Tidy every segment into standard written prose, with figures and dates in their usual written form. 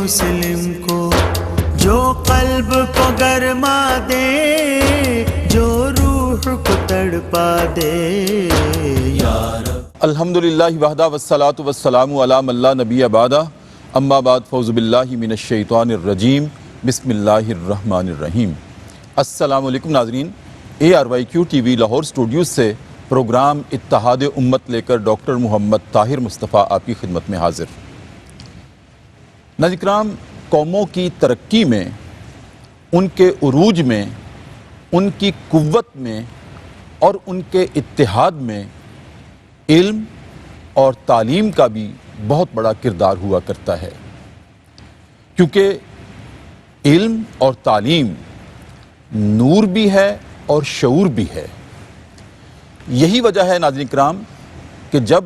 مسلم کو، جو قلب کو گرما دے، جو روح کو تڑپا دے یا رب۔ الحمدللہ وحدہ والصلاة والسلام علی من لا نبی بعدہ، اما بعد فاعوذ باللہ من الشیطان الرجیم، بسم اللہ الرحمن الرحیم۔ السلام علیکم ناظرین، ARYQ T V Lahore studios سے پروگرام اتحاد امت لے کر ڈاکٹر محمد طاہر مصطفیٰ آپ کی خدمت میں حاضر۔ ناظرین کرام، قوموں کی ترقی میں، ان کے عروج میں، ان کی قوت میں اور ان کے اتحاد میں علم اور تعلیم کا بھی بہت بڑا کردار ہوا کرتا ہے، کیونکہ علم اور تعلیم نور بھی ہے اور شعور بھی ہے۔ یہی وجہ ہے ناظرین کرام کہ جب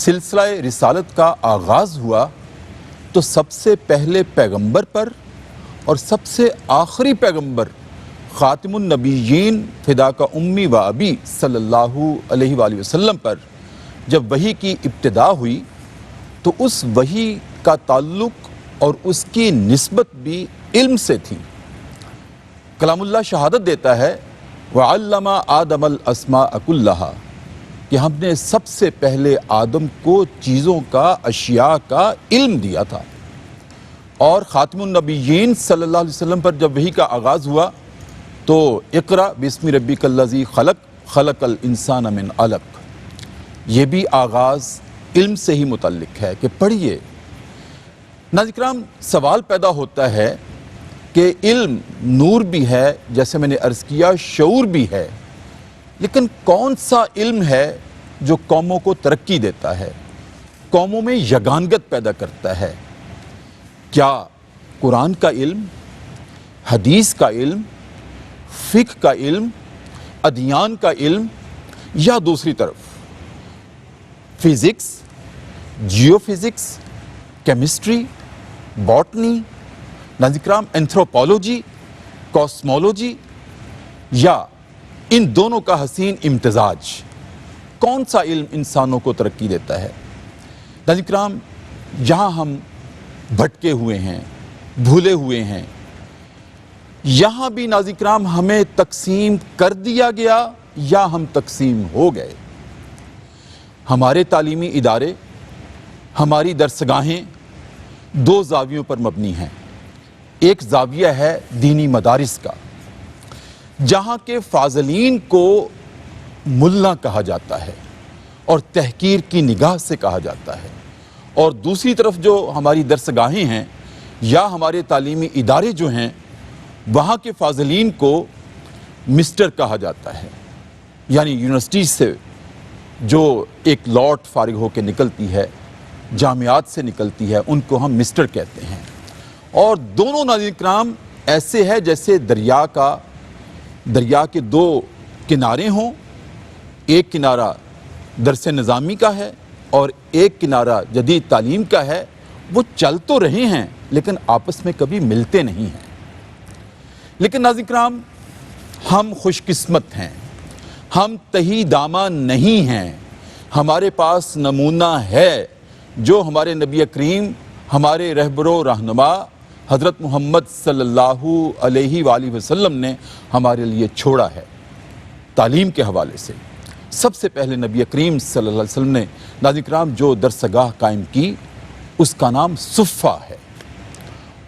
سلسلہ رسالت کا آغاز ہوا تو سب سے پہلے پیغمبر پر اور سب سے آخری پیغمبر خاتم النبیین فداک امی و ابی صلی اللہ علیہ وآلہ وسلم پر جب وحی کی ابتدا ہوئی تو اس وحی کا تعلق اور اس کی نسبت بھی علم سے تھی۔ کلام اللہ شہادت دیتا ہے وَعَلَّمَ آدَمَ الْأَسْمَاءَ كُلَّهَا کہ ہم نے سب سے پہلے آدم کو چیزوں کا، اشیاء کا علم دیا تھا۔ اور خاتم النبیین صلی اللہ علیہ وسلم پر جب وحی کا آغاز ہوا تو اقرأ بسم ربک الذی خلق خلق الانسان من علق، یہ بھی آغاز علم سے ہی متعلق ہے کہ پڑھیے۔ ناظرین کرام، سوال پیدا ہوتا ہے کہ علم نور بھی ہے، جیسے میں نے عرض کیا شعور بھی ہے، لیکن کون سا علم ہے جو قوموں کو ترقی دیتا ہے، قوموں میں یگانگت پیدا کرتا ہے؟ کیا قرآن کا علم، حدیث کا علم، فقہ کا علم، ادیان کا علم، یا دوسری طرف physics, geophysics, chemistry, botany, ناظرین کرام اینتھروپولوجی، کاسمولوجی، یا ان دونوں کا حسین امتزاج؟ کون سا علم انسانوں کو ترقی دیتا ہے؟ ناظرین کرام، یہاں ہم بھٹکے ہوئے ہیں، بھولے ہوئے ہیں۔ یہاں بھی ناظرین کرام ہمیں تقسیم کر دیا گیا یا ہم تقسیم ہو گئے۔ ہمارے تعلیمی ادارے، ہماری درسگاہیں دو زاویوں پر مبنی ہیں۔ ایک زاویہ ہے دینی مدارس کا، جہاں کے فاضلین کو ملا کہا جاتا ہے اور تحقیر کی نگاہ سے کہا جاتا ہے، اور دوسری طرف جو ہماری درسگاہیں ہیں یا ہمارے تعلیمی ادارے جو ہیں، وہاں کے فاضلین کو مسٹر کہا جاتا ہے، یعنی یونیورسٹی سے جو ایک لاٹ فارغ ہو کے نکلتی ہے، جامعات سے نکلتی ہے، ان کو ہم مسٹر کہتے ہیں۔ اور دونوں ناظرین کرام ایسے ہے جیسے دریا کے دو کنارے ہوں، ایک کنارہ درس نظامی کا ہے اور ایک کنارہ جدید تعلیم کا ہے۔ وہ چل تو رہے ہیں لیکن آپس میں کبھی ملتے نہیں ہیں۔ لیکن ناظرین کرام، ہم خوش قسمت ہیں، ہم تہی دامہ نہیں ہیں، ہمارے پاس نمونہ ہے جو ہمارے نبی کریم، ہمارے رہبر و رہنما حضرت محمد صلی اللہ علیہ وآلہ وسلم نے ہمارے لیے چھوڑا ہے۔ تعلیم کے حوالے سے سب سے پہلے نبی کریم صلی اللہ علیہ وسلم نے ناظرین کرام جو درسگاہ قائم کی، اس کا نام صفہ ہے،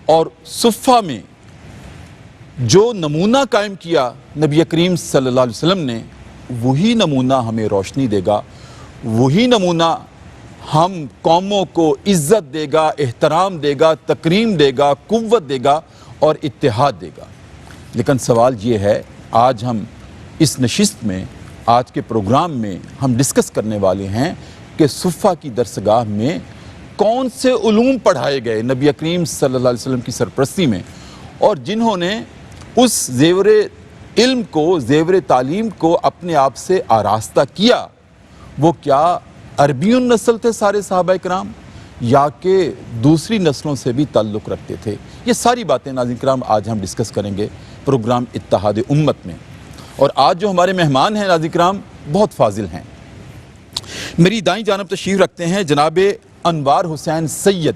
اور صفہ میں جو نمونہ قائم کیا نبی کریم صلی اللہ علیہ وسلم نے، وہی نمونہ ہمیں روشنی دے گا، وہی نمونہ ہم قوموں کو عزت دے گا، احترام دے گا، تکریم دے گا، قوت دے گا اور اتحاد دے گا۔ لیکن سوال یہ ہے، آج ہم اس نشست میں، آج کے پروگرام میں ہم ڈسکس کرنے والے ہیں کہ صفہ کی درسگاہ میں کون سے علوم پڑھائے گئے نبی کریم صلی اللہ علیہ وسلم کی سرپرستی میں، اور جنہوں نے اس زیور علم کو، زیور تعلیم کو اپنے آپ سے آراستہ کیا، وہ کیا عربی نسل تھے سارے صحابہ کرام، یا کہ دوسری نسلوں سے بھی تعلق رکھتے تھے؟ یہ ساری باتیں ناظرین کرام آج ہم ڈسکس کریں گے پروگرام اتحاد امت میں۔ اور آج جو ہمارے مہمان ہیں ناظرین کرام بہت فاضل ہیں۔ میری دائیں جانب تشریف رکھتے ہیں جناب انوار حسین سید،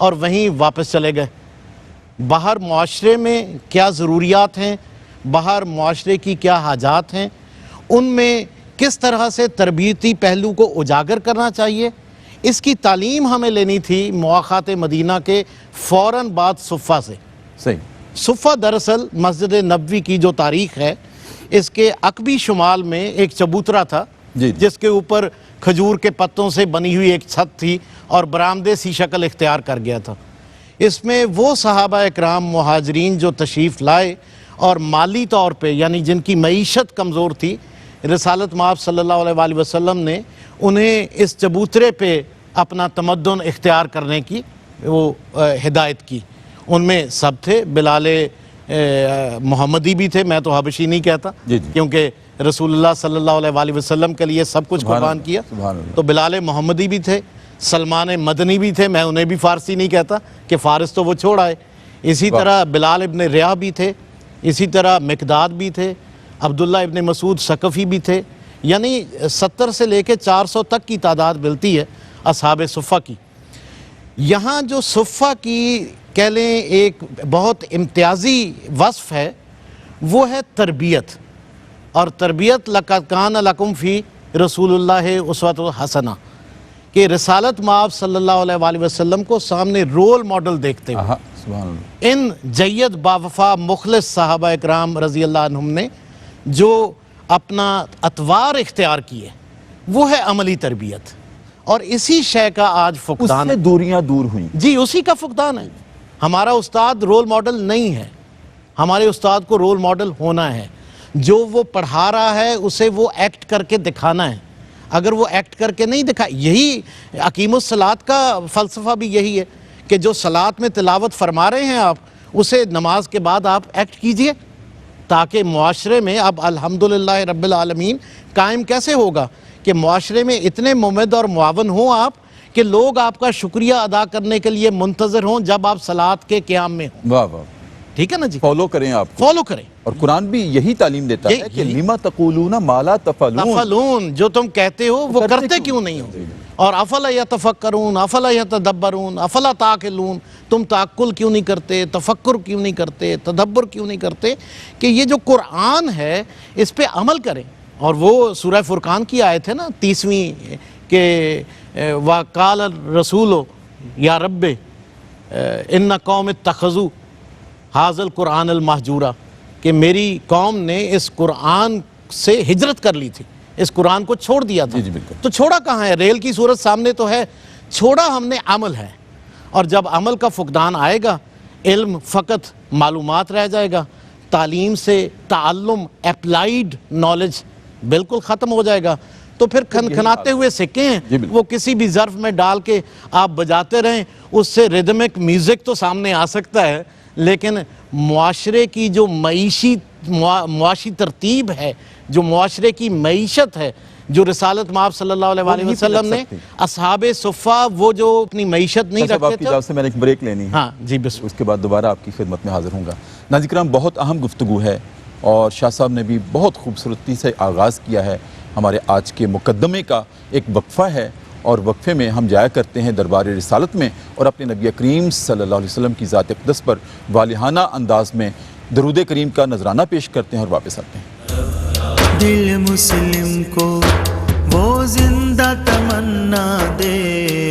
اور وہیں واپس چلے گئے. باہر معاشرے میں کیا ضروریات ہیں، باہر معاشرے کی کیا حاجات ہیں، ان میں کس طرح سے تربیتی پہلو کو اجاگر کرنا چاہیے، اس کی تعلیم ہمیں لینی تھی مواخات مدینہ کے فوراً بعد صفہ سے. صحیح. صفہ دراصل مسجد نبوی کی جو تاریخ ہے، اس کے عقبی شمال میں ایک چبوترا تھا جس کے اوپر کھجور کے پتوں سے بنی ہوئی ایک چھت تھی اور برآمدے سی شکل اختیار کر گیا تھا. اس میں وہ صحابہ اکرام مہاجرین جو تشریف لائے اور مالی طور پہ یعنی جن کی معیشت کمزور تھی، رسالت مآب صلی اللہ علیہ وآلہ وسلم نے انہیں اس چبوترے پہ اپنا تمدن اختیار کرنے کی وہ ہدایت کی. ان میں سب تھے. بلال محمدی بھی تھے، میں تو حبشی نہیں کہتا کیونکہ رسول اللہ صلی اللہ علیہ وآلہ وسلم کے لیے سب کچھ قربان کیا. تو بلال محمدی بھی تھے، سلمان مدنی بھی تھے، میں انہیں بھی فارسی نہیں کہتا کہ فارس تو وہ چھوڑ آئے. اسی طرح بلال ابن ریاح بھی تھے، اسی طرح مقداد بھی تھے، عبداللہ ابن مسعود ثقفی بھی تھے. یعنی 70 سے لے کے 400 تک کی تعداد ملتی ہے اصحاب صفہ کی. یہاں جو صفہ کی کہہ لیں ایک بہت امتیازی وصف ہے وہ ہے تربیت. اور تربیت لَقَدْ كَانَ لَكُمْ فِي رسول اللہ اسوۃ حسنہ، کہ رسالت مآب صلی اللہ علیہ وآلہ وسلم کو سامنے رول ماڈل دیکھتے ہوئے ان جید باوفا مخلص صحابہ اکرام رضی اللہ عنہم نے جو اپنا اطوار اختیار کیے وہ ہے عملی تربیت. اور اسی شے کا آج فقدان اس سے دوریاں دور ہوئیں. جی اسی کا فقدان ہے. ہمارا استاد رول ماڈل نہیں ہے، ہمارے استاد کو رول ماڈل ہونا ہے. جو وہ پڑھا رہا ہے اسے وہ ایکٹ کر کے دکھانا ہے. اگر وہ ایکٹ کر کے نہیں دکھا، یہی اقیم الصلاۃ کا فلسفہ بھی یہی ہے کہ جو صلاۃ میں تلاوت فرما رہے ہیں آپ اسے نماز کے بعد آپ ایکٹ کیجئے، تاکہ معاشرے میں اب الحمدللہ رب العالمین قائم کیسے ہوگا کہ معاشرے میں اتنے ممد اور معاون ہوں آپ کہ لوگ آپ کا شکریہ ادا کرنے کے لیے منتظر ہوں جب آپ صلاۃ کے قیام میں ہوں. واہ واہ. ٹھیک ہے نا جی، فالو کریں آپ کو. فالو کریں. اور قرآن بھی یہی تعلیم دیتا ہے کہ لما تقولون ما لا تفعلون، تفعلون، جو تم کہتے ہو وہ کرتے کیوں نہیں ہو. اور افلا یتفکرون افلا یتدبرون افلا تعقلون، تم تعقل کیوں نہیں کرتے، تفکر کیوں نہیں کرتے، تدبر کیوں نہیں کرتے کہ یہ جو قرآن ہے اس پہ عمل کریں. اور وہ سورہ فرقان کی آیت ہے نا 30ویں کہ وَقَالَ الرَّسُولُ یا رب اِنَّ قَوْمِ اتَّخَذُوا حَاذَا الْقُرْآنَ الْمَحْجُورَ، کہ میری قوم نے اس قرآن سے ہجرت کر لی تھی، اس قرآن کو چھوڑ دیا تھا. تو چھوڑا کہاں ہے؟ ریل کی صورت سامنے تو ہے. چھوڑا ہم نے عمل ہے. اور جب عمل کا فقدان آئے گا، علم فقط معلومات رہ جائے گا، تعلیم سے تعلم اپلائیڈ نالج بالکل ختم ہو جائے گا. تو پھر کھنکھناتے ہوئے سکے ہیں وہ کسی بھی ظرف میں ڈال کے آپ بجاتے رہیں، اس سے ریدمک میوزک تو سامنے آ سکتا ہے، لیکن معاشرے کی جو معاشی ترتیب ہے، جو معاشرے کی معیشت ہے، جو رسالت مآب صلی اللہ علیہ وآلہ وسلم نے اصحاب صفہ وہ جو اپنی معیشت نہیں رکھتے تھے. آپ سے میں نے ایک بریک لینی ہے. ہاں جی بس اس کے بعد دوبارہ آپ کی خدمت میں حاضر ہوں گا. ناظرین کرام، بہت اہم گفتگو ہے اور شاہ صاحب نے بھی بہت خوبصورتی سے آغاز کیا ہے ہمارے آج کے مقدمے کا. ایک وقفہ ہے اور وقفے میں ہم جایا کرتے ہیں دربار رسالت میں اور اپنے نبی کریم صلی اللہ علیہ وسلم کی ذات اقدس پر والہانہ انداز میں درود کریم کا نذرانہ پیش کرتے ہیں اور واپس آتے ہیں. دل مسلم کو وہ زندہ تمنا دے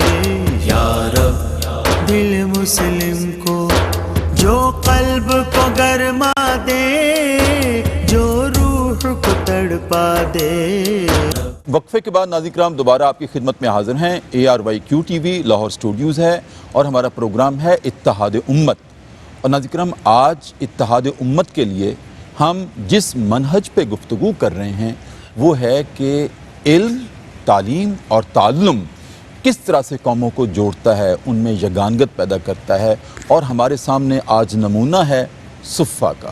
یا رب، دل مسلم کو جو قلب کو گرما دے، جو روح کو تڑپا دے. وقفے کے بعد ناظرین کرام دوبارہ آپ کی خدمت میں حاضر ہیں. ARYQ TV لاہور اسٹوڈیوز ہے اور ہمارا پروگرام ہے اتحاد امت. اور ناظرین کرام، آج اتحاد امت کے لیے ہم جس منہج پہ گفتگو کر رہے ہیں وہ ہے کہ علم، تعلیم اور تعلم کس طرح سے قوموں کو جوڑتا ہے، ان میں یگانگت پیدا کرتا ہے. اور ہمارے سامنے آج نمونہ ہے صفہ کا.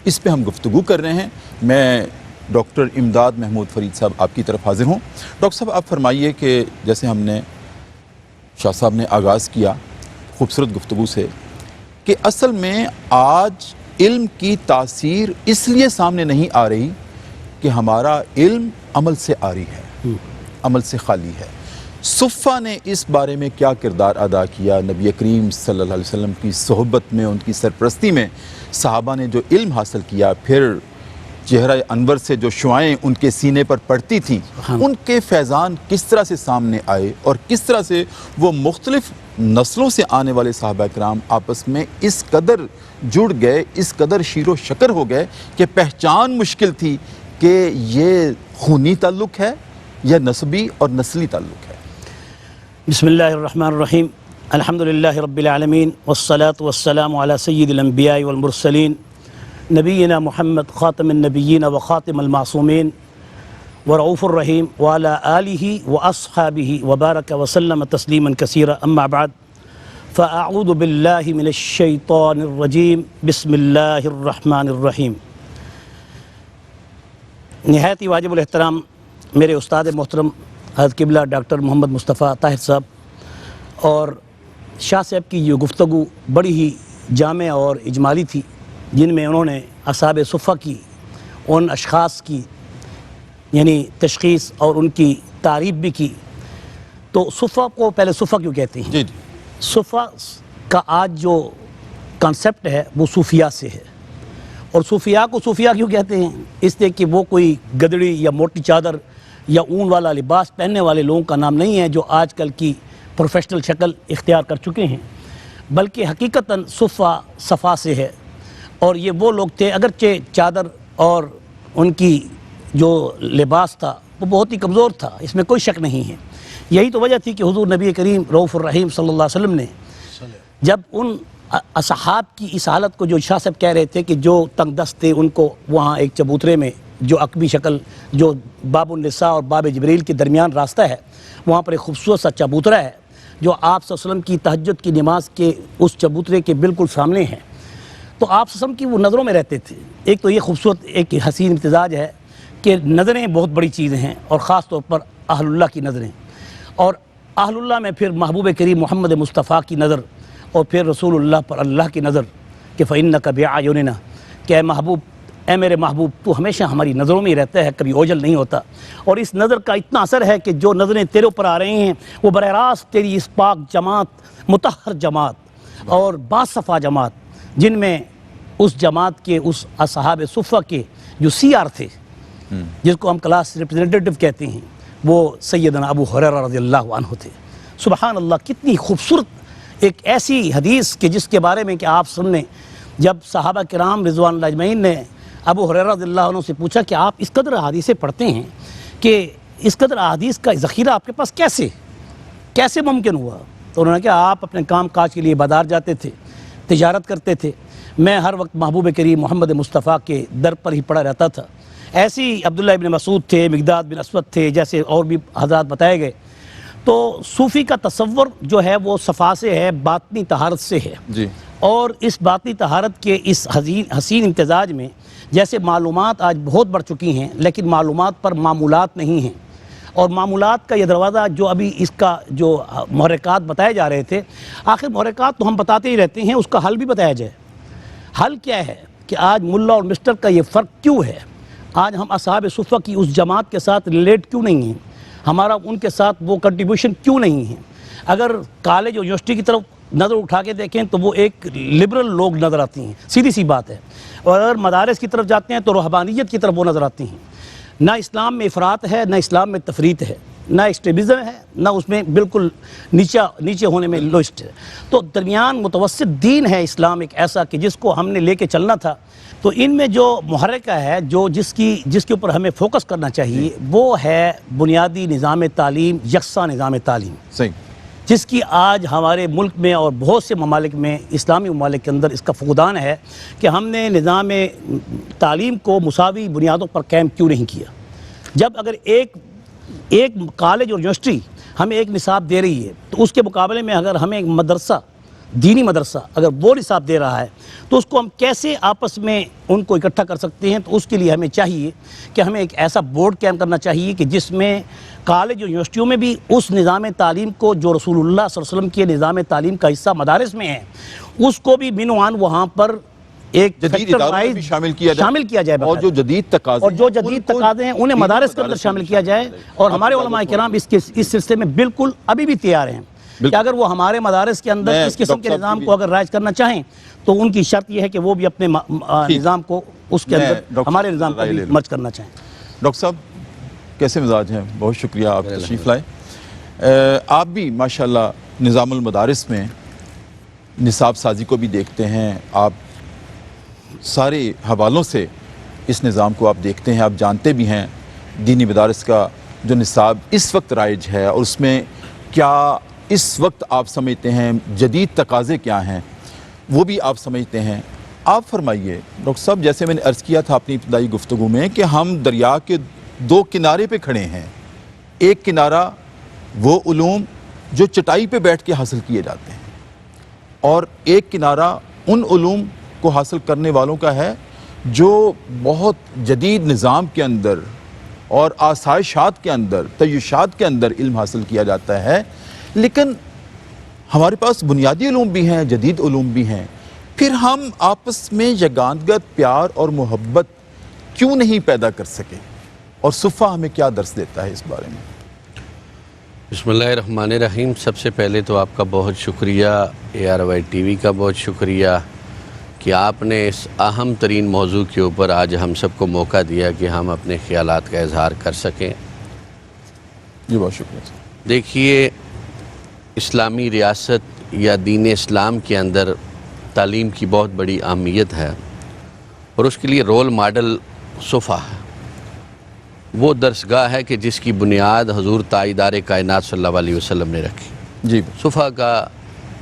اس پہ ہم گفتگو کر رہے ہیں. میں ڈاکٹر امداد محمود فرید صاحب آپ کی طرف حاضر ہوں. ڈاکٹر صاحب آپ فرمائیے کہ جیسے ہم نے شاہ صاحب نے آغاز کیا خوبصورت گفتگو سے کہ اصل میں آج علم کی تاثیر اس لیے سامنے نہیں آ رہی کہ ہمارا علم عمل سے عاری ہے، عمل سے خالی ہے. صفہ نے اس بارے میں کیا کردار ادا کیا؟ نبی کریم صلی اللہ علیہ وسلم کی صحبت میں، ان کی سرپرستی میں صحابہ نے جو علم حاصل کیا، پھر چہرہ انور سے جو شعائیں ان کے سینے پر پڑتی تھیں، ان کے فیضان کس طرح سے سامنے آئے اور کس طرح سے وہ مختلف نسلوں سے آنے والے صحابہ کرام آپس میں اس قدر جڑ گئے، اس قدر شیر و شکر ہو گئے کہ پہچان مشکل تھی کہ یہ خونی تعلق ہے یا نسبی اور نسلی تعلق ہے۔ بسم اللہ الرحمن الرحیم، الحمدللہ رب العالمین والصلاة والسلام علی سید الانبیاء والمرسلین نبینا محمد خاتم النبیین وخاتم المعصومین ورؤوف الرحیم وعلی آلہ واصحابہ وبارک وسلم تسلیما کثیرا، اما بعد فاعوذ باللہ من الشیطان الرجیم، بسم اللہ الرحمن الرحیم۔ نہایت ہی واجب الاحترام میرے استاد محترم حضرت قبلہ ڈاکٹر محمد مصطفیٰ طاہر صاحب اور شاہ صاحب کی یہ گفتگو بڑی ہی جامع اور اجمالی تھی، جن میں انہوں نے اصحاب صفہ کی، ان اشخاص کی یعنی تشخیص اور ان کی تعریف بھی کی۔ تو صفہ کو پہلے صفہ کیوں کہتے ہیں؟ صفہ کا آج جو کانسیپٹ ہے وہ صوفیاء سے ہے، اور صوفیاء کو صوفیاء کیوں کہتے ہیں؟ اس لیے کہ وہ کوئی گدڑی یا موٹی چادر یا اون والا لباس پہننے والے لوگوں کا نام نہیں ہے جو آج کل کی پروفیشنل شکل اختیار کر چکے ہیں، بلکہ حقیقتاً صفہ صفا سے ہے، اور یہ وہ لوگ تھے اگرچہ چادر اور ان کی جو لباس تھا وہ بہت ہی کمزور تھا، اس میں کوئی شک نہیں ہے۔ یہی تو وجہ تھی کہ حضور نبی کریم رؤوف الرحیم صلی اللہ علیہ وسلم نے جب ان اصحاب کی اس حالت کو، جو شاہ صاحب کہہ رہے تھے کہ جو تنگ دست تھے ان کو وہاں ایک چبوترے میں جو عقبی شکل جو باب النساء اور باب جبریل کے درمیان راستہ ہے، وہاں پر ایک خوبصورت سا چبوترا ہے جو آپ صلی اللہ علیہ وسلم کی تہجد کی نماز کے اس چبوترے کے بالکل سامنے ہے۔ تو آپ صلی اللہ علیہ وسلم کی وہ نظروں میں رہتے تھے۔ ایک تو یہ خوبصورت ایک حسین امتزاج ہے کہ نظریں بہت بڑی چیزیں ہیں، اور خاص طور پر اہل اللہ کی نظریں، اور اہل اللہ میں پھر محبوب کریم محمد مصطفیٰ کی نظر، اور پھر رسول اللہ پر اللہ کی نظر کہ فَإِنَّكَ بِأَعْيُنِنَا، کہ اے محبوب، اے میرے محبوب، تو ہمیشہ ہماری نظروں میں ہی رہتا ہے، کبھی اوجل نہیں ہوتا، اور اس نظر کا اتنا اثر ہے کہ جو نظریں تیرے اوپر آ رہے ہیں وہ براہ راست تیری اس پاک جماعت، مطہر جماعت اور باصفا جماعت، جن میں اس جماعت کے اس اصحاب صفہ کے جو سی آر تھے، جس کو ہم کلاس ریپرزنٹیٹیو کہتے ہیں، وہ سیدنا ابو ہریرہ رضی اللہ عنہ تھے۔ سبحان اللہ، کتنی خوبصورت ایک ایسی حدیث کہ جس کے بارے میں کہ آپ سننے، جب صحابہ کرام رضوان اللہ اجمعین نے ابو ہریرہ رضی اللہ عنہ سے پوچھا کہ آپ اس قدر احادیثیں پڑھتے ہیں کہ اس قدر احادیث کا ذخیرہ آپ کے پاس کیسے ممکن ہوا؟ تو انہوں نے کہا آپ اپنے کام کاج کے لیے بازار جاتے تھے، تجارت کرتے تھے، میں ہر وقت محبوب کریم محمد مصطفیٰ کے در پر ہی پڑا رہتا تھا۔ ایسے ہی عبداللہ ابن مسعود تھے، مقداد بن اسود تھے، جیسے اور بھی حضرات بتائے گئے۔ تو صوفی کا تصور جو ہے وہ صفا سے ہے، باطنی طہارت سے ہے، اور اس باطنی طہارت کے اس حسین امتزاج میں جیسے معلومات آج بہت بڑھ چکی ہیں، لیکن معلومات پر معمولات نہیں ہیں، اور معمولات کا یہ دروازہ جو ابھی اس کا جو محرکات بتائے جا رہے تھے، آخر محرکات تو ہم بتاتے ہی رہتے ہیں، اس کا حل بھی بتایا جائے۔ حل کیا ہے کہ آج ملا اور مسٹر کا یہ فرق کیوں ہے؟ آج ہم اصحاب صفہ کی اس جماعت کے ساتھ ریلیٹ کیوں نہیں ہیں؟ ہمارا ان کے ساتھ وہ کنٹریبیوشن کیوں نہیں ہے؟ اگر کالج اور یونیورسٹی کی طرف نظر اٹھا کے دیکھیں تو وہ ایک لبرل لوگ نظر آتی ہیں، سیدھی سی بات ہے، اور اگر مدارس کی طرف جاتے ہیں تو رہبانیت کی طرف وہ نظر آتی ہیں۔ نہ اسلام میں افراط ہے، نہ اسلام میں تفریط ہے، نہ ایکسٹریمزم ہے، نہ اس میں بالکل نیچے ہونے میں لوسٹ ہے۔ تو درمیان متوسط دین ہے اسلام، ایک ایسا کہ جس کو ہم نے لے کے چلنا تھا۔ تو ان میں جو محرکہ ہے، جس کے اوپر ہمیں فوکس کرنا چاہیے، وہ ہے بنیادی نظام تعلیم، یکساں نظام تعلیم، جس کی آج ہمارے ملک میں اور بہت سے ممالک میں، اسلامی ممالک کے اندر اس کا فقدان ہے کہ ہم نے نظام تعلیم کو مساوی بنیادوں پر قائم کیوں نہیں کیا۔ جب اگر ایک کالج اور یونیورسٹی ہمیں ایک نصاب دے رہی ہے، تو اس کے مقابلے میں اگر ہمیں ایک مدرسہ، دینی مدرسہ اگر وہ نصاب دے رہا ہے، تو اس کو ہم کیسے آپس میں ان کو اکٹھا کر سکتے ہیں؟ تو اس کے لیے ہمیں چاہیے کہ ہمیں ایک ایسا بورڈ قائم کرنا چاہیے کہ جس میں کالج اور یونیورسٹیوں میں بھی اس نظام تعلیم کو جو رسول اللہ صلی اللہ علیہ وسلم کے نظام تعلیم کا حصہ مدارس میں ہے، اس کو بھی بنوان وہاں پر ایک جدید فیکٹر اداروں میں وائز بھی شامل کیا جائے جائے اور جو جدید تقاضے اور جو جدید تقاضے ہیں انہیں مدارس کے اندر شامل کیا جائے. اور ہمارے علماء کرام اس سلسلے میں بالکل ابھی بھی تیار ہیں کہ اگر وہ ہمارے مدارس کے اندر اس قسم کے نظام کو اگر رائج کرنا چاہیں تو ان کی شرط یہ ہے کہ وہ بھی اپنے نظام کو اس کے اندر ہمارے نظام کو بھی مرج کرنا چاہیں. ڈاکٹر صاحب کیسے مزاج ہیں؟ بہت شکریہ آپ تشریف لائے. آپ بھی ماشاءاللہ نظام المدارس میں نصاب سازی کو بھی دیکھتے ہیں، آپ سارے حوالوں سے اس نظام کو آپ دیکھتے ہیں، آپ جانتے بھی ہیں دینی مدارس کا جو نصاب اس وقت رائج ہے اور اس میں کیا اس وقت آپ سمجھتے ہیں جدید تقاضے کیا ہیں وہ بھی آپ سمجھتے ہیں. آپ فرمائیے ڈاکٹر صاحب، جیسے میں نے عرض کیا تھا اپنی ابتدائی گفتگو میں کہ ہم دریا کے دو کنارے پہ کھڑے ہیں. ایک کنارہ وہ علوم جو چٹائی پہ بیٹھ کے حاصل کیے جاتے ہیں اور ایک کنارہ ان علوم کو حاصل کرنے والوں کا ہے جو بہت جدید نظام کے اندر اور آسائشات کے اندر، تعیشات کے اندر علم حاصل کیا جاتا ہے. لیکن ہمارے پاس بنیادی علوم بھی ہیں، جدید علوم بھی ہیں، پھر ہم آپس میں یگانگت، پیار اور محبت کیوں نہیں پیدا کر سکے؟ اور صفحہ ہمیں کیا درس دیتا ہے اس بارے میں؟ بسم اللہ الرحمن الرحیم. سب سے پہلے تو آپ کا بہت شکریہ، ARY TV کا بہت شکریہ کہ آپ نے اس اہم ترین موضوع کے اوپر آج ہم سب کو موقع دیا کہ ہم اپنے خیالات کا اظہار کر سکیں. جی بہت شکریہ. دیکھیے، اسلامی ریاست یا دین اسلام کے اندر تعلیم کی بہت بڑی اہمیت ہے اور اس کے لیے رول ماڈل صفحہ ہے. وہ درسگاہ ہے کہ جس کی بنیاد حضور تاجدار کائنات صلی اللہ علیہ وسلم نے رکھی. جی صفحہ کا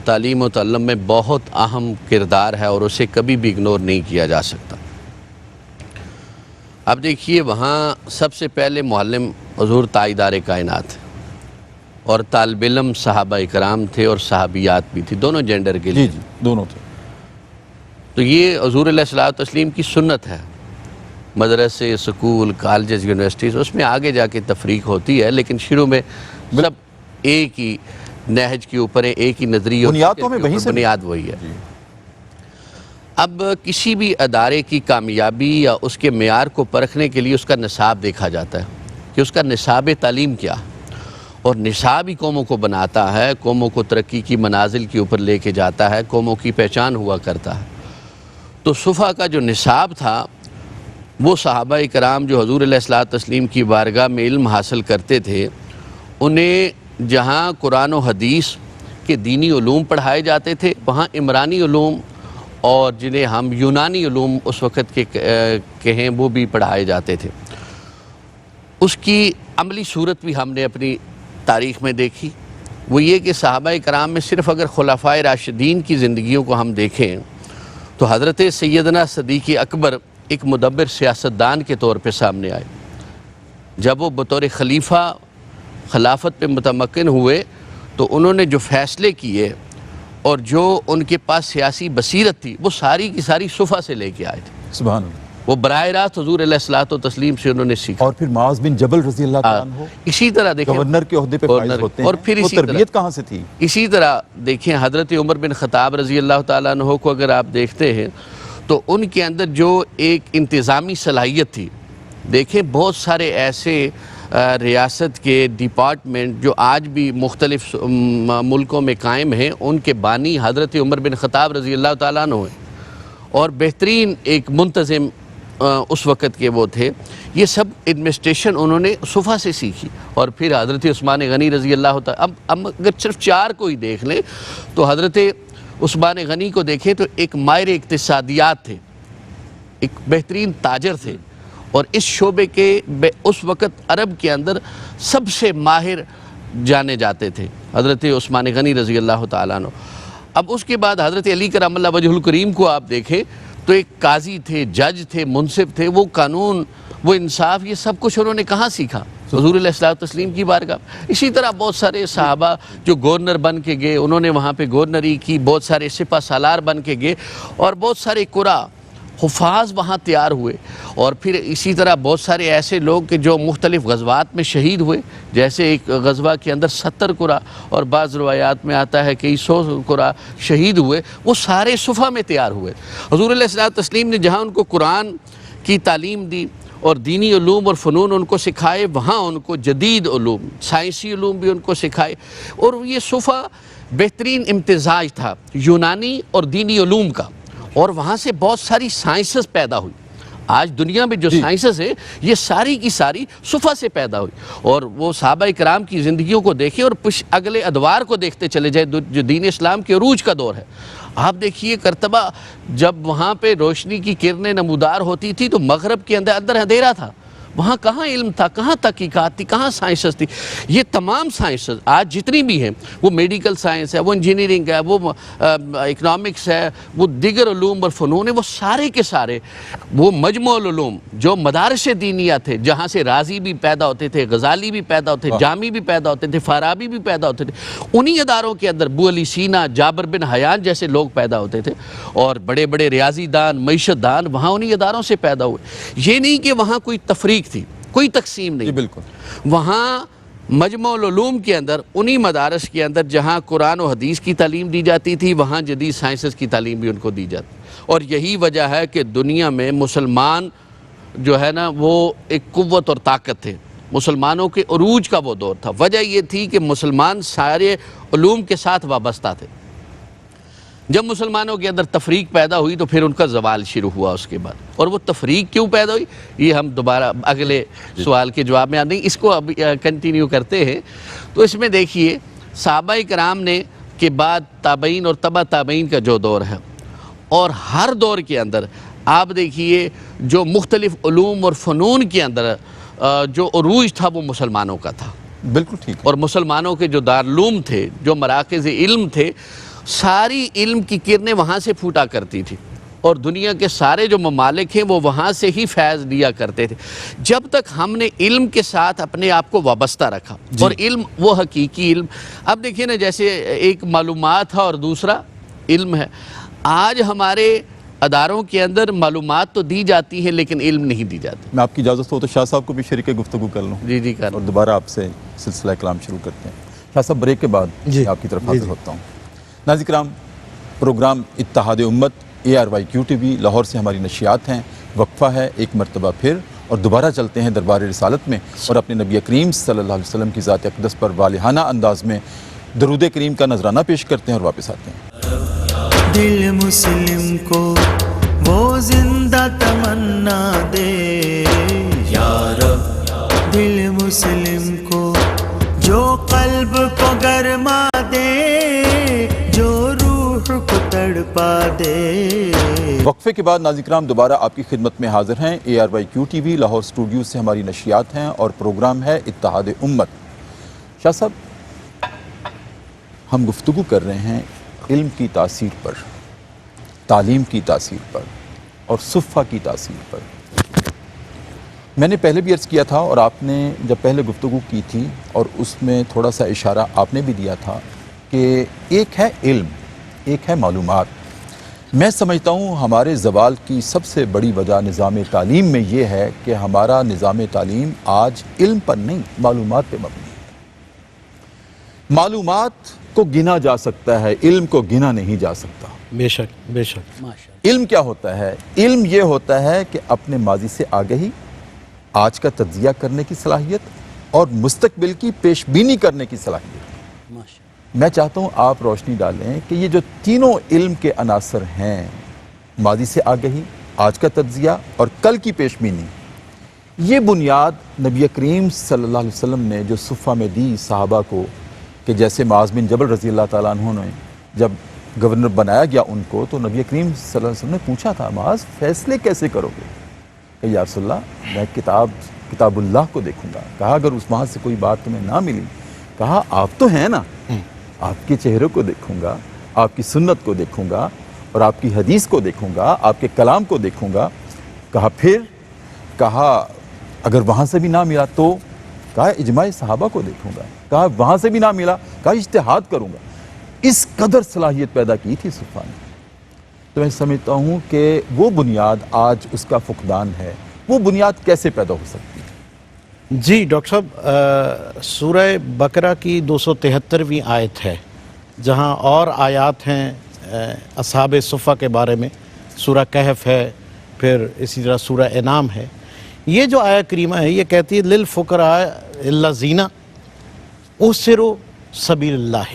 تعلیم و تعلم میں بہت اہم کردار ہے اور اسے کبھی بھی اگنور نہیں کیا جا سکتا. اب دیکھیے، وہاں سب سے پہلے معلم حضور تاجدار کائنات اور طالب علم صحابہ اکرام تھے اور صحابیات بھی تھی، دونوں جینڈر کے لیے. جی دونوں تھے. تو یہ حضور علیہ الصلوۃ والتسلیم کی سنت ہے. مدرسے، سکول، کالجز، یونیورسٹیز، اس میں آگے جا کے تفریق ہوتی ہے، لیکن شروع میں سب ایک ہی نہج کے اوپر ہے، ایک ہی نظریہ، بنیاد وہی ہے. اب کسی بھی ادارے کی کامیابی یا اس کے معیار کو پرکھنے کے لیے اس کا نصاب دیکھا جاتا ہے کہ اس کا نصاب تعلیم کیا ہے، اور نصاب ہی قوموں کو بناتا ہے، قوموں کو ترقی کی منازل کے اوپر لے کے جاتا ہے، قوموں کی پہچان ہوا کرتا ہے. تو صفحہ کا جو نصاب تھا وہ صحابہ کرام جو حضور علیہ الصلوۃ والتسلیم کی بارگاہ میں علم حاصل کرتے تھے، انہیں جہاں قرآن و حدیث کے دینی علوم پڑھائے جاتے تھے، وہاں عمرانی علوم اور جنہیں ہم یونانی علوم اس وقت کے کہیں وہ بھی پڑھائے جاتے تھے. اس کی عملی صورت بھی ہم نے اپنی تاریخ میں دیکھی. وہ یہ کہ صحابہ کرام میں صرف اگر خلفائے راشدین کی زندگیوں کو ہم دیکھیں تو حضرت سیدنا صدیق اکبر ایک مدبر سیاستدان کے طور پہ سامنے آئے. جب وہ بطور خلیفہ خلافت پہ متمکن ہوئے تو انہوں نے جو فیصلے کیے اور جو ان کے پاس سیاسی بصیرت تھی وہ ساری کی ساری صفحہ سے لے کے آئے تھے. سبحان اللہ. وہ براہ راست حضور علیہ الصلوۃ والتسلیم سے انہوں نے سیکھا. اور پھر معاذ بن جبل رضی اللہ تعالیٰ عنہ اسی طرح دیکھیں گورنر کے عہدے پہ فائز ہوتے ہیں، اور پھر وہ تربیت کہاں سے تھی؟ اسی طرح دیکھیں حضرت عمر بن خطاب رضی اللہ تعالیٰ عنہ کو اگر آپ دیکھتے ہیں تو ان کے اندر جو ایک انتظامی صلاحیت تھی. دیکھیں بہت سارے ایسے ریاست کے ڈپارٹمنٹ جو آج بھی مختلف ملکوں میں قائم ہیں، ان کے بانی حضرت عمر بن خطاب رضی اللہ تعالیٰ عنہ ہیں اور بہترین ایک منتظم اس وقت کے وہ تھے. یہ سب ایڈمنسٹریشن انہوں نے صفحہ سے سیکھی. اور پھر حضرت عثمان غنی رضی اللہ تعالیٰ، اب اگر صرف 4 کو ہی دیکھ لیں تو حضرت عثمان غنی کو دیکھیں تو ایک ماہر اقتصادیات تھے، ایک بہترین تاجر تھے اور اس شعبے کے اس وقت عرب کے اندر سب سے ماہر جانے جاتے تھے حضرت عثمان غنی رضی اللہ تعالیٰ عنہ. اب اس کے بعد حضرت علی کرم اللہ وجہ الکریم کو آپ دیکھیں تو ایک قاضی تھے، جج تھے، منصف تھے. وہ قانون، وہ انصاف، یہ سب کچھ انہوں نے کہاں سیکھا؟ حضور علیہ الصلوۃ والتسلیم کی بارگاہ. اسی طرح بہت سارے صحابہ جو گورنر بن کے گئے، انہوں نے وہاں پہ گورنری کی. بہت سارے سپہ سالار بن کے گئے اور بہت سارے قرا حفاظ وہاں تیار ہوئے، اور پھر اسی طرح بہت سارے ایسے لوگ کہ جو مختلف غزوات میں شہید ہوئے، جیسے ایک غزوہ کے اندر 70 قرا اور بعض روایات میں آتا ہے کہ 100 قرا شہید ہوئے، وہ سارے صفہ میں تیار ہوئے۔ حضور علیہ الصلوۃ والتسلیم نے جہاں ان کو قرآن کی تعلیم دی اور دینی علوم اور فنون ان کو سکھائے، وہاں ان کو جدید علوم، سائنسی علوم بھی ان کو سکھائے، اور یہ صفہ بہترین امتزاج تھا یونانی اور دینی علوم کا، اور وہاں سے بہت ساری سائنسز پیدا ہوئی۔ آج دنیا میں جو سائنسز ہیں یہ ساری کی ساری صفہ سے پیدا ہوئی، اور وہ صحابہ کرام کی زندگیوں کو دیکھیں اور اگلے ادوار کو دیکھتے چلے جائے جو دین اسلام کے عروج کا دور ہے۔ آپ دیکھیے کرتبہ جب وہاں پہ روشنی کی کرنیں نمودار ہوتی تھی تو مغرب کے اندر اندھیرا تھا، وہاں کہاں علم تھا، کہاں تحقیقات تھی، کہاں سائنسز تھی۔ یہ تمام سائنسز آج جتنی بھی ہیں، وہ میڈیکل سائنس ہے، وہ انجینئرنگ ہے، وہ اکنامکس ہے، وہ دیگر علوم اور فنون ہے، وہ سارے کے سارے وہ مجموع العلوم جو مدارس دینیہ تھے، جہاں سے رازی بھی پیدا ہوتے تھے، غزالی بھی پیدا ہوتے تھے، جامی بھی پیدا ہوتے تھے، فارابی بھی پیدا ہوتے تھے، انہی اداروں کے اندر ابو علی سینا، جابر بن حیان جیسے لوگ پیدا ہوتے تھے، اور بڑے بڑے ریاضی دان، معیشت دان وہاں انہی اداروں سے پیدا ہوئے۔ یہ نہیں کہ وہاں کوئی تفریق تھی، کوئی تقسیم نہیں، بالکل وہاں مجموع العلوم کے اندر انہی مدارس کے اندر جہاں قرآن و حدیث کی تعلیم دی جاتی تھی، وہاں جدید سائنسز کی تعلیم بھی ان کو دی جاتی، اور یہی وجہ ہے کہ دنیا میں مسلمان جو ہے نا وہ ایک قوت اور طاقت تھے، مسلمانوں کے عروج کا وہ دور تھا۔ وجہ یہ تھی کہ مسلمان سارے علوم کے ساتھ وابستہ تھے۔ جب مسلمانوں کے اندر تفریق پیدا ہوئی تو پھر ان کا زوال شروع ہوا اس کے بعد، اور وہ تفریق کیوں پیدا ہوئی یہ ہم دوبارہ اگلے سوال کے جواب میں آتے ہیں، اس کو اب کنٹینیو کرتے ہیں۔ تو اس میں دیکھیے صحابہ کرام نے کے بعد تابعین اور تبع تابعین کا جو دور ہے، اور ہر دور کے اندر آپ دیکھیے جو مختلف علوم اور فنون کے اندر جو عروج تھا وہ مسلمانوں کا تھا، بالکل ٹھیک ہے۔ اور مسلمانوں کے جو دارالعلوم تھے، جو مراکز علم تھے، ساری علم کی کرنیں وہاں سے پھوٹا کرتی تھی، اور دنیا کے سارے جو ممالک ہیں وہ وہاں سے ہی فیض لیا کرتے تھے۔ جب تک ہم نے علم کے ساتھ اپنے آپ کو وابستہ رکھا، اور علم وہ حقیقی علم، اب دیکھیں نا جیسے ایک معلومات ہے اور دوسرا علم ہے۔ آج ہمارے اداروں کے اندر معلومات تو دی جاتی ہیں لیکن علم نہیں دی جاتی۔ میں آپ کی اجازت ہو تو شاہ صاحب کو بھی شریک گفتگو کر لوں، جی کر اور دوبارہ آپ سے سلسلہ کلام شروع کرتے ہیں۔ شاہ صاحب بریک کے بعد میں آپ کی طرف حاضر ہوتا ہوں۔ ناظرین کرام، پروگرام اتحاد امت ARYQ TV لاہور سے ہماری نشریات ہیں، وقفہ ہے ایک مرتبہ پھر، اور دوبارہ چلتے ہیں دربار رسالت میں، اور اپنے نبی کریم صلی اللہ علیہ وسلم کی ذات اقدس پر والہانہ انداز میں درود کریم کا نذرانہ پیش کرتے ہیں اور واپس آتے ہیں۔ دل مسلم کو وہ زندہ تمنا دے یا رب، دل مسلم کو جو قلب کو گرما دے، جو روح کو تڑپا دے۔ وقفے کے بعد ناظرین کرام دوبارہ آپ کی خدمت میں حاضر ہیں۔ ARYQ TV لاہور اسٹوڈیو سے ہماری نشریات ہیں اور پروگرام ہے اتحاد امت۔ شاہ صاحب، ہم گفتگو کر رہے ہیں علم کی تاثیر پر، تعلیم کی تاثیر پر، اور صفہ کی تاثیر پر۔ میں نے پہلے بھی عرض کیا تھا، اور آپ نے جب پہلے گفتگو کی تھی اور اس میں تھوڑا سا اشارہ آپ نے بھی دیا تھا کہ ایک ہے علم، ایک ہے معلومات۔ میں سمجھتا ہوں ہمارے زوال کی سب سے بڑی وجہ نظام تعلیم میں یہ ہے کہ ہمارا نظام تعلیم آج علم پر نہیں، معلومات پہ مبنی ہے۔ معلومات کو گنا جا سکتا ہے، علم کو گنا نہیں جا سکتا۔ بے شک بے شک۔ علم کیا ہوتا ہے؟ علم یہ ہوتا ہے کہ اپنے ماضی سے آگہی، آج کا تجزیہ کرنے کی صلاحیت، اور مستقبل کی پیش بینی کرنے کی صلاحیت۔ میں چاہتا ہوں آپ روشنی ڈالیں کہ یہ جو تینوں علم کے عناصر ہیں، ماضی سے آگہی، آج کا تجزیہ اور کل کی پیش بینی، یہ بنیاد نبی کریم صلی اللہ علیہ وسلم نے جو صفہ میں دی صحابہ کو، کہ جیسے معاذ بن جبل رضی اللہ تعالیٰ عنہ نے جب گورنر بنایا گیا ان کو، تو نبی کریم صلی اللہ علیہ وسلم نے پوچھا تھا، معاذ فیصلے کیسے کرو گے؟ کہ یا رسول اللہ، میں کتاب اللہ کو دیکھوں گا۔ کہا اگر اس وہاں سے کوئی بات تمہیں نہ ملی، کہا آپ تو ہیں نا، آپ کے چہرے کو دیکھوں گا، آپ کی سنت کو دیکھوں گا، اور آپ کی حدیث کو دیکھوں گا، آپ کے کلام کو دیکھوں گا۔ کہا پھر، کہا اگر وہاں سے بھی نہ ملا تو، کہا اجماع صحابہ کو دیکھوں گا۔ کہا وہاں سے بھی نہ ملا، کہا اجتہاد کروں گا۔ اس قدر صلاحیت پیدا کی تھی صفہ نے۔ تو تو میں سمجھتا ہوں کہ وہ بنیاد آج اس کا فقدان ہے. وہ بنیاد کیسے پیدا ہو سکتی ہے؟ جی ڈاکٹر صاحب، سورہ بقرہ کی 273ویں آیت ہے، جہاں اور آیات ہیں اصحاب صفہ کے بارے میں، سورہ کہف ہے، پھر اسی طرح سورہ انعام ہے. یہ جو آیت کریمہ ہے یہ کہتی ہے للفقراء الذین احصروا سبیل اللہ.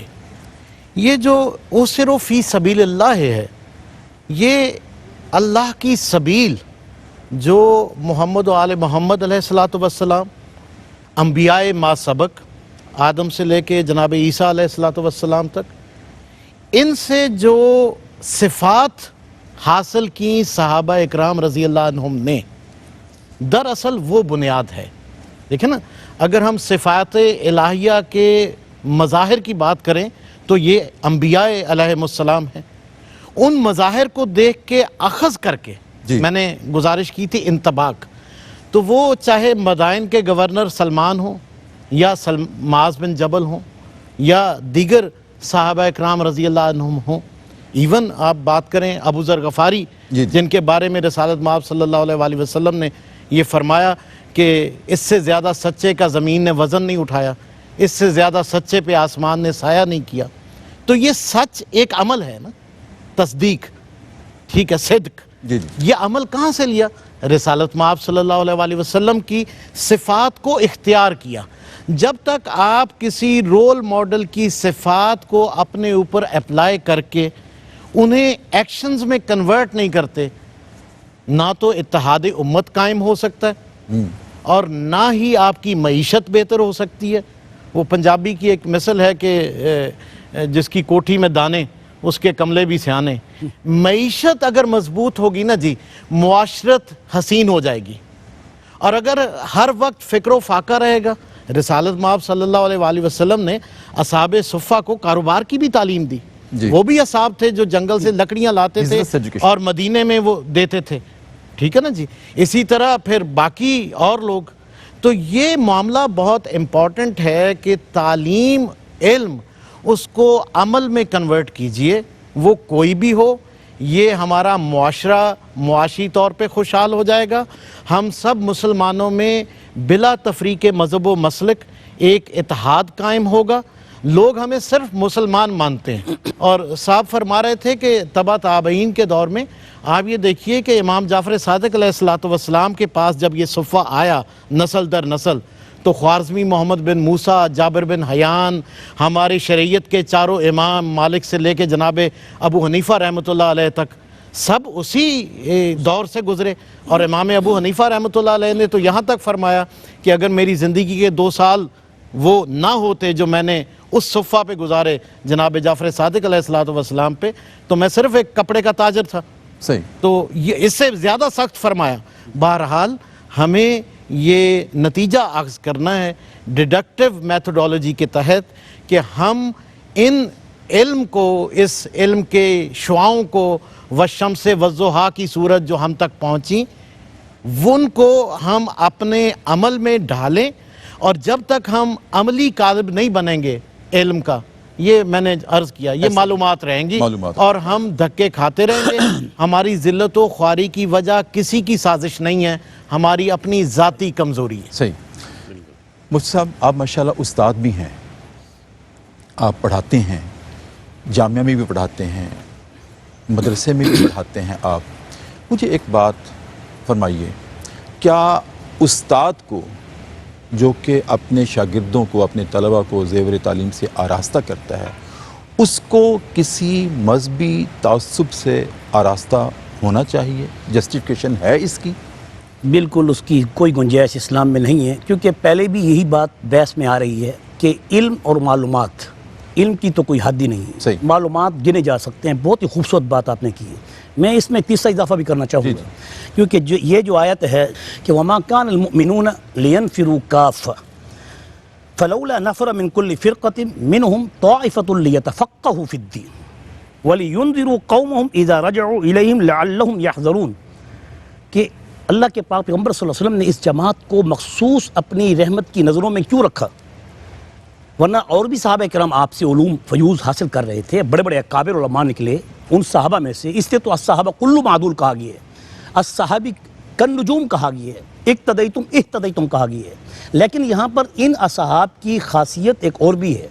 یہ جو احصروا فی سبیل اللہ ہے، یہ اللہ کی سبیل جو محمد و آل محمد علیہ الصلاۃ والسلام، انبیاء ما سبق، آدم سے لے کے جناب عیسیٰ علیہ الصلاۃ والسلام تک، ان سے جو صفات حاصل کی صحابہ اکرام رضی اللہ عنہم نے، دراصل وہ بنیاد ہے. دیکھیں نا، اگر ہم صفات الہیہ کے مظاہر کی بات کریں تو یہ انبیاء علیہم السلام ہیں. ان مظاہر کو دیکھ کے اخذ کر کے میں نے گزارش کی تھی انطباق، تو وہ چاہے مدائن کے گورنر سلمان ہوں یا معاذ بن جبل ہوں یا دیگر صحابہ اکرام رضی اللہ عنہم ہوں، ایون آپ بات کریں ابو ذر غفاری جن کے بارے میں رسالت مآب صلی اللہ علیہ وآلہ وسلم نے یہ فرمایا کہ اس سے زیادہ سچے کا زمین نے وزن نہیں اٹھایا، اس سے زیادہ سچے پہ آسمان نے سایہ نہیں کیا. تو یہ سچ ایک عمل ہے نا، تصدیق، ٹھیک ہے، صدق. یہ عمل کہاں سے لیا؟ رسالت مآب صلی اللہ علیہ وآلہ وسلم کی صفات کو اختیار کیا. جب تک آپ کسی رول ماڈل کی صفات کو اپنے اوپر اپلائی کر کے انہیں ایکشنز میں کنورٹ نہیں کرتے، نہ تو اتحاد امت قائم ہو سکتا ہے اور نہ ہی آپ کی معیشت بہتر ہو سکتی ہے. وہ پنجابی کی ایک مثل ہے کہ جس کی کوٹھی میں دانے اس کے کملے بھی سیانے. معیشت اگر مضبوط ہوگی نا جی، معاشرت حسین ہو جائے گی. اور اگر ہر وقت فکر و فاقہ رہے گا، رسالت مآب صلی اللہ علیہ وآلہ وسلم نے اصحاب صفہ کو کاروبار کی بھی تعلیم دی. وہ بھی اصحاب تھے جو جنگل سے لکڑیاں لاتے تھے اور مدینے میں وہ دیتے تھے، ٹھیک ہے نا جی. اسی طرح پھر باقی اور لوگ. تو یہ معاملہ بہت امپورٹنٹ ہے کہ تعلیم، علم، اس کو عمل میں کنورٹ کیجئے، وہ کوئی بھی ہو. یہ ہمارا معاشرہ معاشی طور پہ خوشحال ہو جائے گا. ہم سب مسلمانوں میں بلا تفریق مذہب و مسلک ایک اتحاد قائم ہوگا. لوگ ہمیں صرف مسلمان مانتے ہیں. اور صاحب فرما رہے تھے کہ تبع تابعین کے دور میں آپ یہ دیکھیے کہ امام جعفر صادق علیہ السلام کے پاس جب یہ صفہ آیا نسل در نسل، تو خوارزمی محمد بن موسیٰ، جابر بن حیان، ہماری شریعت کے چاروں امام مالک سے لے کے جناب ابو حنیفہ رحمۃ اللہ علیہ تک سب اسی دور سے گزرے. اور امام ابو حنیفہ رحمۃ اللہ علیہ نے تو یہاں تک فرمایا کہ اگر میری زندگی کے 2 سال وہ نہ ہوتے جو میں نے اس صفہ پہ گزارے جناب جعفر صادق علیہ السلام پہ، تو میں صرف ایک کپڑے کا تاجر تھا. صحیح. تو یہ اس سے زیادہ سخت فرمایا. بہرحال ہمیں یہ نتیجہ اخذ کرنا ہے ڈیڈکٹیو میتھڈولوجی کے تحت کہ ہم ان علم کو، اس علم کے شعاؤں کو، والشمس والضحیٰ کی صورت جو ہم تک پہنچی، ان کو ہم اپنے عمل میں ڈھالیں. اور جب تک ہم عملی کاذب نہیں بنیں گے علم کا، یہ میں نے عرض کیا، یہ معلومات رہیں گی اور ہم دھکے کھاتے رہیں گے. ہماری ذلت و خواری کی وجہ کسی کی سازش نہیں ہے، ہماری اپنی ذاتی کمزوری ہے. صحیح. مفتی صاحب، آپ ماشاءاللہ استاد بھی ہیں، آپ پڑھاتے ہیں، جامعہ میں بھی پڑھاتے ہیں، مدرسے میں بھی پڑھاتے ہیں. آپ مجھے ایک بات فرمائیے، کیا استاد کو جو کہ اپنے شاگردوں کو، اپنے طلبہ کو زیور تعلیم سے آراستہ کرتا ہے، اس کو کسی مذہبی تعصب سے آراستہ ہونا چاہیے؟ جسٹیفیکیشن ہے اس کی؟ بالکل اس کی کوئی گنجائش اسلام میں نہیں ہے، کیونکہ پہلے بھی یہی بات بحث میں آ رہی ہے کہ علم اور معلومات، علم کی تو کوئی حد ہی نہیں ہے. معلومات گنے جا سکتے ہیں. بہت ہی خوبصورت بات آپ نے کی ہے. میں اس میں تیسرا اضافہ بھی کرنا چاہوں گا، کیونکہ یہ جو آیت ہے کہ وَمَا كَانَ الْمُؤْمِنُونَ لِيَنْفِرُوا كَافَّةً فَلَوْلَا نَفَرَ مِنْ كُلِّ فِرْقَةٍ مِّنْهُمْ طَائِفَةٌ لِيَتَفَقَّهُوا فِي الدِّينِ وَلِيُنذِرُوا قَوْمَهُمْ إِذَا رَجَعُوا إِلَيْهِمْ لَعَلَّهُمْ يَحْذَرُونَ. کہ اللہ کے پاک پیغمبر صلی اللہ علیہ وسلم نے اس جماعت کو مخصوص اپنی رحمت کی نظروں میں کیوں رکھا؟ ورنہ اور بھی صحابہ کرام آپ سے علوم فیوز حاصل کر رہے تھے، بڑے بڑے اکابر علماء نکلے، ان صحابہ میں سے، اس لیے تو الصحابہ کلو معدول کہا گیا ہے، الصحابی کالنجوم کہا گیا ہے، اقتدیتم اہتدیتم کہا گیا ہے۔ لیکن یہاں پر ان اصحاب کی خاصیت ایک اور بھی ہے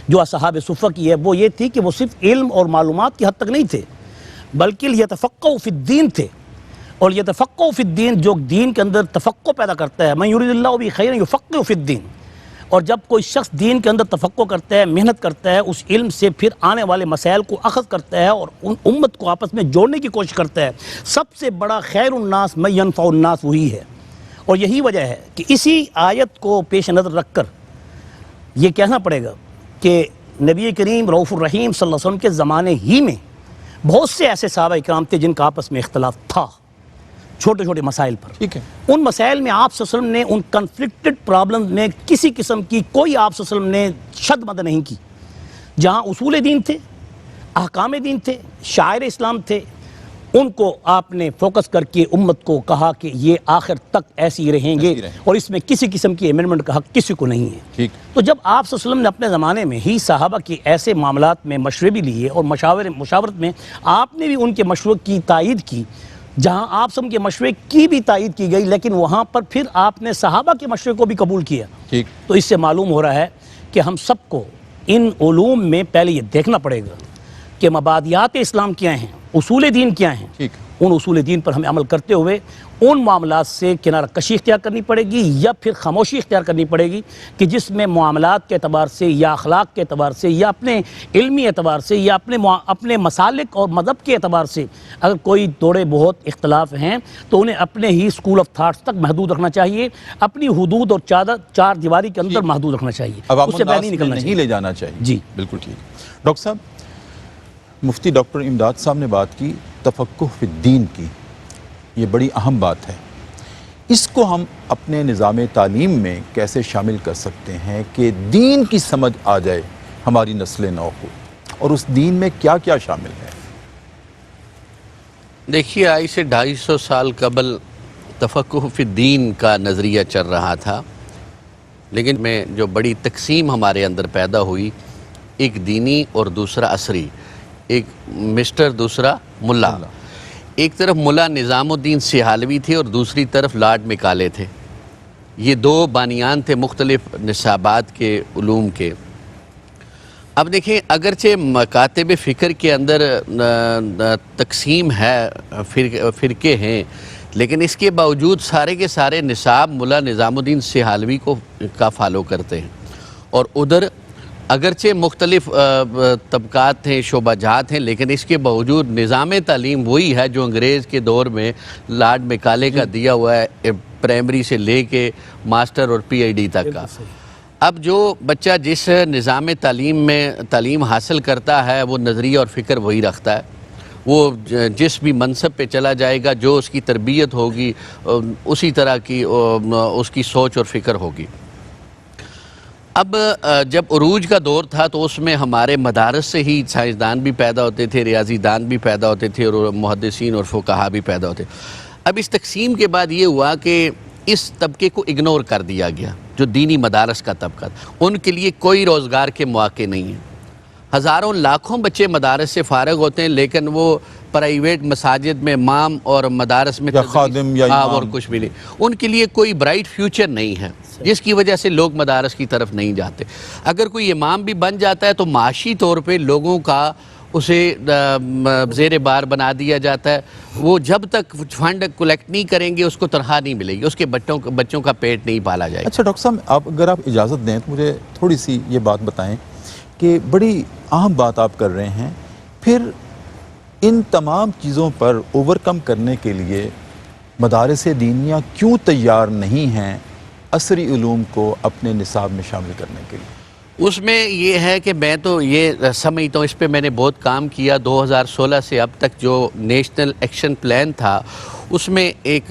جو اصحاب صفہ کی ہے، وہ یہ تھی کہ وہ صرف علم اور معلومات کی حد تک نہیں تھے، بلکہ یتفقہ فی الدین تھے۔ اور یتفقہ فی الدین، جو دین کے اندر تفقہ پیدا کرتا ہے، من یرید اللہ بہ خیرا یفقہہ فی الدین، اور جب کوئی شخص دین کے اندر تفقہ کرتا ہے، محنت کرتا ہے، اس علم سے پھر آنے والے مسائل کو اخذ کرتا ہے اور ان امت کو آپس میں جوڑنے کی کوشش کرتا ہے، سب سے بڑا خیر الناس من ینفع الناس وہی ہے۔ اور یہی وجہ ہے کہ اسی آیت کو پیش نظر رکھ کر یہ کہنا پڑے گا کہ نبی کریم رؤوف الرحیم صلی اللہ علیہ وسلم کے زمانے ہی میں بہت سے ایسے صحابہ اکرام تھے جن کا آپس میں اختلاف تھا چھوٹے چھوٹے مسائل پر۔ ٹھیک ہے، ان مسائل میں آپ صلی اللہ علیہ وسلم نے ان کنفلکٹڈ پرابلم میں کسی قسم کی کوئی آپ صلی اللہ علیہ وسلم نے شد مد نہیں کی۔ جہاں اصول دین تھے، احکام دین تھے، شاعر اسلام تھے، ان کو آپ نے فوکس کر کے امت کو کہا کہ یہ آخر تک ایسے ہی رہیں گے اور اس میں کسی قسم کی امینڈمنٹ کا حق کسی کو نہیں ہے۔ ٹھیک۔ تو جب آپ صلی اللہ علیہ وسلم نے اپنے زمانے میں ہی صحابہ کے ایسے معاملات میں مشورے بھی لیے اور مشاورت میں آپ نے بھی ان کے مشورے کی تائید کی، جہاں آپ سب کے مشورے کی بھی تائید کی گئی، لیکن وہاں پر پھر آپ نے صحابہ کے مشورے کو بھی قبول کیا۔ ٹھیک۔ تو اس سے معلوم ہو رہا ہے کہ ہم سب کو ان علوم میں پہلے یہ دیکھنا پڑے گا کہ مبادیات اسلام کیا ہیں، اصول دین کیا ہیں۔ ٹھیک۔ ان اصول دین پر ہمیں عمل کرتے ہوئے ان معاملات سے کنارہ کشی اختیار کرنی پڑے گی یا پھر خاموشی اختیار کرنی پڑے گی کہ جس میں معاملات کے اعتبار سے یا اخلاق کے اعتبار سے یا اپنے علمی اعتبار سے یا اپنے مسالک اور مذہب کے اعتبار سے اگر کوئی تھوڑے بہت اختلاف ہیں تو انہیں اپنے ہی اسکول آف تھاٹس تک محدود رکھنا چاہیے، اپنی حدود اور چار دیواری کے اندر محدود رکھنا چاہیے، عوام اس سے باہر الناس نہیں میں نکلنا نہیں چاہیے۔ لے جانا چاہیے۔ جی بالکل ٹھیک۔ ڈاکٹر صاحب، مفتی ڈاکٹر امداد صاحب نے بات کی تفقہ فی الدین کی، یہ بڑی اہم بات ہے۔ اس کو ہم اپنے نظام تعلیم میں کیسے شامل کر سکتے ہیں کہ دین کی سمجھ آ جائے ہماری نسل نو کو، اور اس دین میں کیا کیا شامل ہے؟ دیکھیے، آج سے 250 سال قبل تفقہ فی الدین کا نظریہ چل رہا تھا، لیکن میں جو بڑی تقسیم ہمارے اندر پیدا ہوئی، ایک دینی اور دوسرا عصری، ایک مسٹر دوسرا ملا۔ ایک طرف ملا نظام الدین سیہالوی تھے اور دوسری طرف لارڈ مکالے تھے۔ یہ دو بانیان تھے مختلف نصابات کے علوم کے۔ اب دیکھیں، اگرچہ مکاتب فکر کے اندر تقسیم ہے، فرقے ہیں، لیکن اس کے باوجود سارے کے سارے نصاب ملا نظام الدین سیہالوی کا فالو کرتے ہیں، اور ادھر اگرچہ مختلف طبقات ہیں، شعبہ جات ہیں، لیکن اس کے باوجود نظام تعلیم وہی ہے جو انگریز کے دور میں لارڈ مکالے کا دیا ہوا ہے، پرائمری سے لے کے ماسٹر اور پی ایچ ڈی تک کا۔ اب جو بچہ جس نظام تعلیم میں تعلیم حاصل کرتا ہے وہ نظریہ اور فکر وہی رکھتا ہے، وہ جس بھی منصب پہ چلا جائے گا، جو اس کی تربیت ہوگی اسی طرح کی اس کی سوچ اور فکر ہوگی۔ اب جب عروج کا دور تھا تو اس میں ہمارے مدارس سے ہی سائنسدان بھی پیدا ہوتے تھے، ریاضی دان بھی پیدا ہوتے تھے، اور محدثین اور فقہا بھی پیدا ہوتے۔ اب اس تقسیم کے بعد یہ ہوا کہ اس طبقے کو اگنور کر دیا گیا، جو دینی مدارس کا طبقہ تھا۔ ان کے لیے کوئی روزگار کے مواقع نہیں ہیں۔ ہزاروں لاکھوں بچے مدارس سے فارغ ہوتے ہیں، لیکن وہ پرائیویٹ مساجد میں امام اور مدارس میں یا خادم یا امام، اور کچھ بھی نہیں۔ ان کے لیے کوئی برائٹ فیوچر نہیں ہے، جس کی وجہ سے لوگ مدارس کی طرف نہیں جاتے۔ اگر کوئی امام بھی بن جاتا ہے تو معاشی طور پہ لوگوں کا اسے زیر بار بنا دیا جاتا ہے۔ وہ جب تک فنڈ کلیکٹ نہیں کریں گے اس کو تنخواہ نہیں ملے گی، اس کے بچوں کا پیٹ نہیں پالا جائے گا۔ اچھا ڈاکٹر صاحب، اگر آپ اجازت دیں تو مجھے تھوڑی سی یہ بات بتائیں کہ بڑی اہم بات آپ کر رہے ہیں، پھر ان تمام چیزوں پر اوورکم کرنے کے لیے مدارس دینیہ کیوں تیار نہیں ہیں عصری علوم کو اپنے نصاب میں شامل کرنے کے لیے؟ اس میں یہ ہے کہ میں تو یہ سمجھتا ہوں، اس پہ میں نے بہت کام کیا۔ 2016 سے اب تک جو نیشنل ایکشن پلان تھا اس میں ایک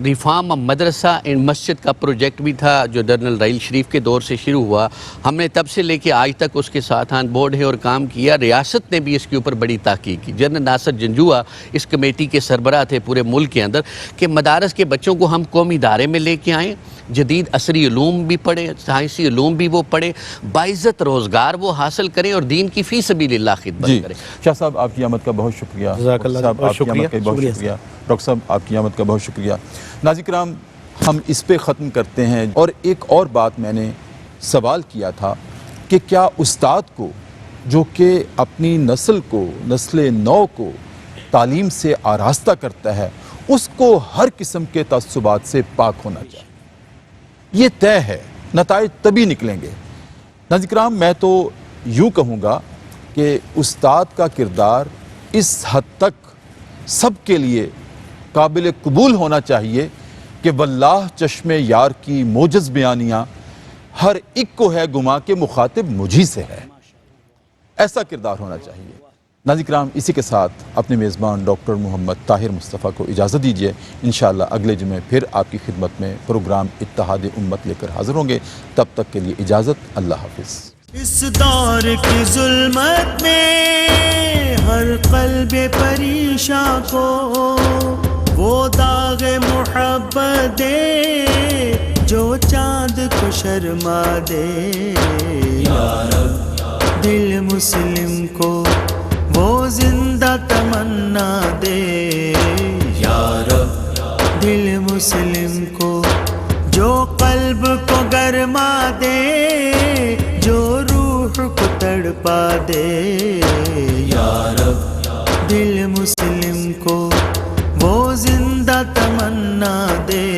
ریفارم مدرسہ اینڈ مسجد کا پروجیکٹ بھی تھا جو جنرل رحیل شریف کے دور سے شروع ہوا. ہم نے تب سے لے کے آج تک اس کے ساتھ آن بورڈ ہے اور کام کیا. ریاست نے بھی اس کے اوپر بڑی تحقیق کی. جنرل ناصر جنجوعہ اس کمیٹی کے سربراہ تھے پورے ملک کے اندر کہ مدارس کے بچوں کو ہم قومی ادارے میں لے کے آئیں, جدید عصری علوم بھی پڑھیں, سائنسی علوم بھی وہ پڑھیں, باعزت روزگار وہ حاصل کریں اور دین کی فی سبیل اللہ خدمت کریں. شاہ صاحب آپ کی آمد کا بہت شکریہ. جزاک اللہ, صاحب آپ کی آمد کا بہت شکریہ. ڈاکٹر صاحب آپ کی آمد کا بہت شکریہ. ناظرین کرام, ہم اس پہ ختم کرتے ہیں. اور ایک اور بات میں نے سوال کیا تھا کہ کیا استاد کو جو کہ اپنی نسل کو, نسل نو کو تعلیم سے آراستہ کرتا ہے, اس کو ہر قسم کے تعصبات سے پاک ہونا چاہیے. یہ طے ہے, نتائج تبھی نکلیں گے. ناظرین کرام, میں تو یوں کہوں گا کہ استاد کا کردار اس حد تک سب کے لیے قابل قبول ہونا چاہیے کہ واللہ چشم یار کی موجز بیانیاں ہر ایک کو ہے گما کہ مخاطب مجھی سے ہے. ایسا کردار ہونا چاہیے. ناظرین کرام, اسی کے ساتھ اپنے میزبان ڈاکٹر محمد طاہر مصطفیٰ کو اجازت دیجیے. انشاءاللہ اگلے جمعے پھر آپ کی خدمت میں پروگرام اتحاد امت لے کر حاضر ہوں گے. تب تک کے لیے اجازت. اللہ حافظ. اس دور کی ظلمت میں ہر قلب پریشاں کو وہ داغ محبت دے جو چاند کو شرما دے. یا رب دل مسلم کو وہ زندہ تمنا دے. یا رب دل مسلم کو جو قلب کو گرما دے, جو روح کو تڑپا دے. یا رب دل مسلم کو وہ زندہ تمنا دے.